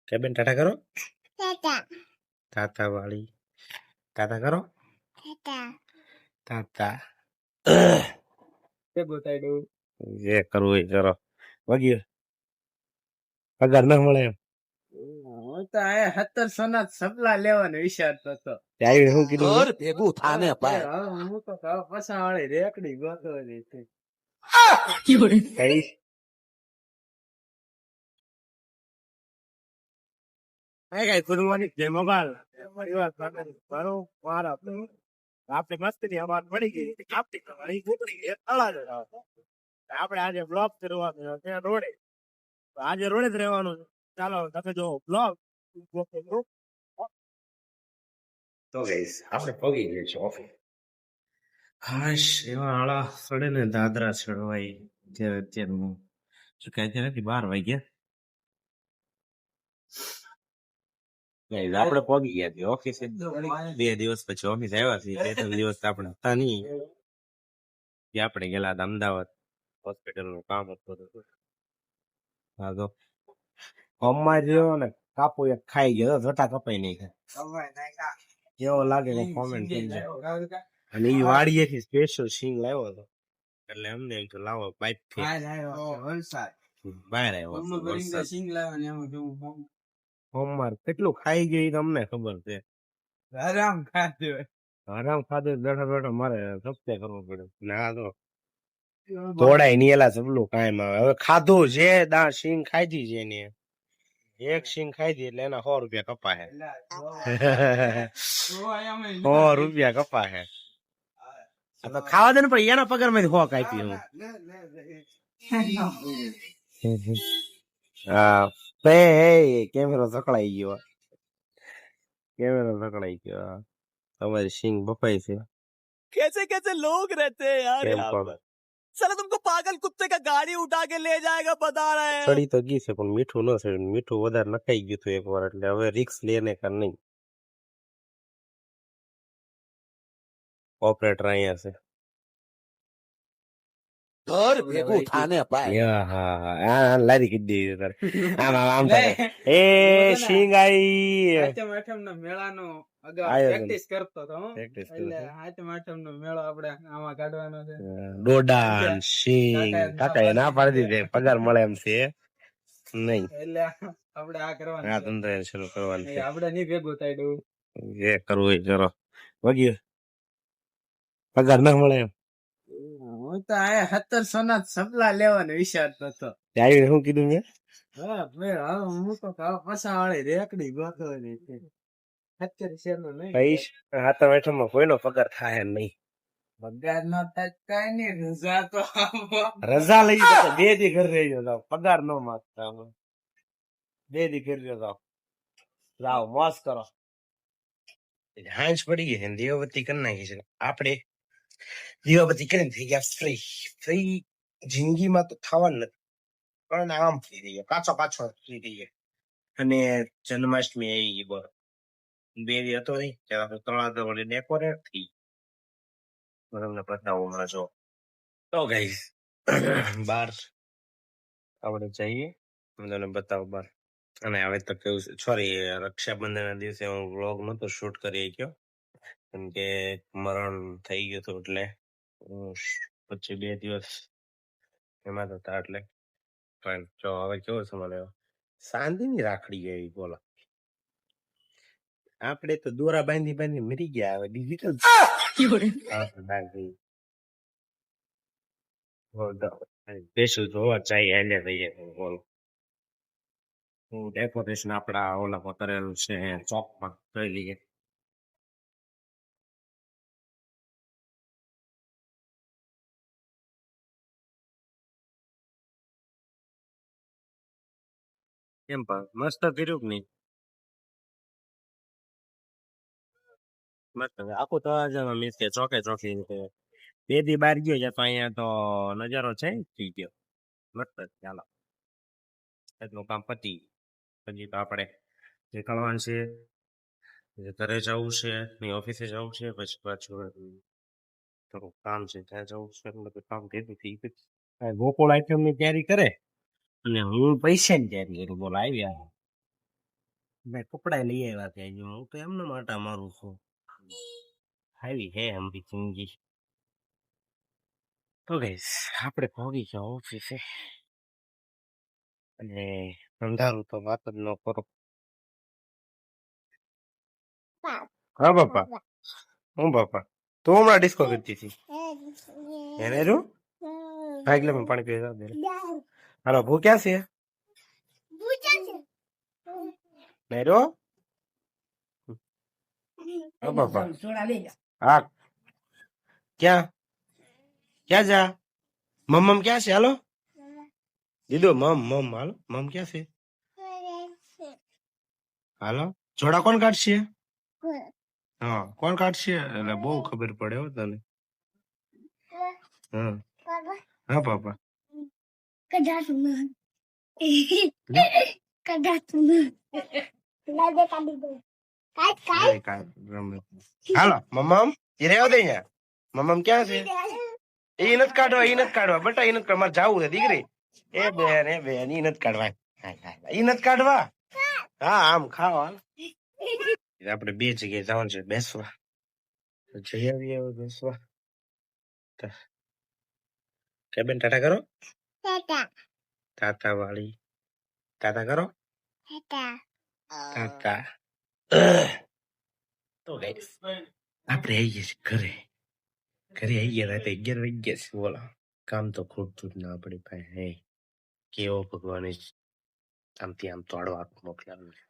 કેબન ટાટા કરો. તાતા વાળી તાતા કરો. તાતા જે કરવું હોય કરો. વાગ્યું પગાર ન મળે એમ. હું તો આ 1700 ના સપલા લેવાનો વિચારતો હતો. ત્યાં શું કીધું ભેગું થાને ભાઈ. હું તો પસા વાળી રેકડી ગોતવાની છે. કઈ કઈ કરવાની જય મોબાઈલ આપણે મસ્તી અમાર પડી ગઈ આપતી તમારી ગોતડી આપણે આજે બ્લોગ કરવાનો ત્યાં રોડે આજે રોડે જ રહેવાનું છે. ચાલો તમે જો બ્લોગ તો ગઈસ આપણે પગી ગયા છે ઓફિસ. હાશ એવા આળા સડે ને દાદરા ચડવાય અત્યારે અત્યારનું શું કહે છે નથી 12 વાગ્યા. આપણે પગી ગયા છીએ ઓફિસે 2 દિવસ પછી ઓફિસ આવ્યા છીએ. 2-3 દિવસ આપણે હતા નહીં કે આપણે ગયેલા હતા અમદાવાદ હોસ્પિટલ નું કામ હતું. હા તો અમાર જેવો ને કાપો એક ખાઈ ગયો જટા કપાઈ નહીં ખાય એવો લાગે કે કોમેન્ટ થઈ જાય. અને એ વાડીએથી સ્પેશિયલ સિંગ લાવ્યો હતો એટલે અમને એમ તો લાવો પાઇપ થી બહાર આવ્યો. હોમવાર કેટલું ખાઈ ગઈ તમને ખબર છે. આરામ ખાધો આરામ ખાધો બેઠા બેઠા મારે સપ્તે કરવો પડે. ના તો તોડાય ની એલા સબલું કાયમ આવે. હવે ખાધું છે દા સિંગ ખાધી છે ને એક સિંગ ખાધી એટલે એના 100 રૂપિયા કપા હે. 100 રૂપિયા કપા હે. તો ખાવા દે ને પણ એના પગાર માંથી 100 કાપી હું. હા કેમેરો સકળાઈ ગયો. તમારી સિંગ બફાઈ છે. कैसे कैसे लोग रहते हैं यार यहाँ पर. साला तुमको पागल कुत्ते का गाड़ी उठा के ले जाएगा बता रहे हैं. સડી તો ગઈ છે પણ મીઠું ન સડ્યું. મીઠું વધારે નખાઈ ગયું હતું એકવાર એટલે હવે રિક્સ લેને કા નહીં. ઓપરેટર અહીંયા છે. घर ભેગું થાને ભાઈ. હા લારી કીધી તારે આમ આમ થાય. એ સિંગ આઈ આઠમ ના મેળાનો અગાઉ પ્રેક્ટિસ કરતો હતો. એટલે આઠમ નો મેળો આપણે આમાં કાઢવાનો છે. ડોડાન સિંગ કાકા ના પાડી દીધી પગાર મળે એમ છે નહીં. એટલે આપણે આ કરવાનું આ ધંધા શરૂ કરવાનું છે. આપણે નહીં ભેગું થાય ડો જે કરવું હોય કરો. વાગ્યું પગાર ના મળે એમ. હું તો આ 1700 ના સપલા લેવાનો વિચારતો હતો. ત્યાં શું કીધું મેં હું તો પસા વાળી રેકડી ગોતવાની છે. 1700 નો નહીં પૈસા હાથા વેઠામાં કોઈનો પગાર થાય નહીં. પગાર નો થાય કઈ નઈ. રજા તો રજા લઈ જતો 2 દી ઘરે રહી જાવ પગાર ન માંગતા. 2 દી ઘરે જાવ જાઓ મોજ કરો. હાંસ પડી ગઈ છે દીવાબત્તી કરી નાખી છે આપણે. દીવાબત્તી કરીને થઈ ગયા ફ્રી. ફ્રી જિંદગીમાં તો થવાનું નથી પણ આમ ફ્રી થઈ ગયો પાછો ફ્રી થઈ ગયો. અને જન્માષ્ટમી આવી ગઈ બોલો 2 દી હતો નહીં ત્યારે તળાવ વળી ડેકોરેટ થઈ. તમને બતાવું હમણાં જો તો ગાઈસ બાર આપણે જઈએ તમને બતાવું બાર. અને હવે તો કેવું છે સોરી રક્ષાબંધન ના દિવસે હું વ્લોગ નતો શૂટ કરી ગયો કેમ કે મરણ થઈ ગયું હતું એટલે પછી 2 દિવસ એમાં હતા એટલે. પણ જો હવે કેવો છે મને શાંતિની રાખડી ગઈ બોલો. આપણે તો દોરા બાંધી મરી ગયા. હવે ડિજિટલ સ્પેશિયલ જોવા ચાઈ એટલે રહીએ બોલો. ડેકોરેશન આપડા ઓલા કરેલું છે ચોકમાં જોઈ લઈએ. કેમ પણ મસ્ત કર્યું કે નહીં. મસ્ત આખું તો મીન્સ કે ચોકે ચોકી 2 દી બહાર ગયો છે તો અહીંયા તો નજારો છે થઈ ગયો મસ્ત. ચાલો એટલું કામ પતી. પછી તો આપણે નીકળવાનું છે ઘરે જવું છે ઓફિસે જવું છે પછી પાછું થોડું કામ છે ત્યાં જવું છે. એટલે કામ કીધું ગોકુળ આઈટમ ની તૈયારી કરે અને હું પૈસા ની તૈયારી કરું. બોલ આવ્યા મેં કપડા લઈ આવ્યા ત્યાં જો હું તો એમને માટે મારું છું. આવી હે અમારી જિંદગી. તો ગઈશ આપણે પહોંચી ગયા ઓફિસે અને અંધારું તો વાત જ ન કરો. હા બાપા હું બાપા તું હમણાં ડિસ્કો કરતી હતી એને રું હા એટલે મેં પાણી પી દે. હાલો ભૂ ક્યાં છે નેરો હા બાપા હા ક્યાં ક્યાં જા મમ્મ ક્યાં છે હાલો દીદો મમ હાલો મમ ક્યાં છે હાલો જોડા કોણ કાઢશે હા કોણ કાઢશે એટલે બહુ ખબર પડે હો તને હા હા પાપા હાલો મમ્મ એ રહેવા દે અહીંયા મમ્મ ક્યાં છે એ નથી કાઢવા બટા એ નથી મારે જાવું છે દીકરી એ બેન ઈ નથી કાઢવા ઈ નથી કાઢવા હા આમ ખાઓ હાલ આપણે બે જગ્યાએ જવાનું છે બેસવા જઈ આવીએ હવે બેસવા કે બેન ટાટા કરો તાતા વાળી તાતા કરો તાતા તો ગાઈસ આપણે આવી ગયા છીએ ઘરે આવી ગયા રાતે 11 વાગી ગયા છે બોલો કામ તો ખૂટતું જ ના આપણી પાસે હે કેવો ભગવાને આમથી આમ તોડવા મોકલાવ્યું છે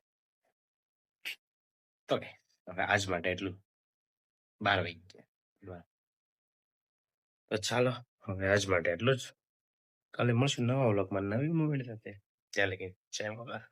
તો હવે આજ માટે એટલું 12 વાગી ગયા તો ચાલો હવે આજ માટે એટલું જ કાલે મળશું નવા વ્લોગમાં નવી મોબાઈલ સાથે ચાલે કે જય મોગા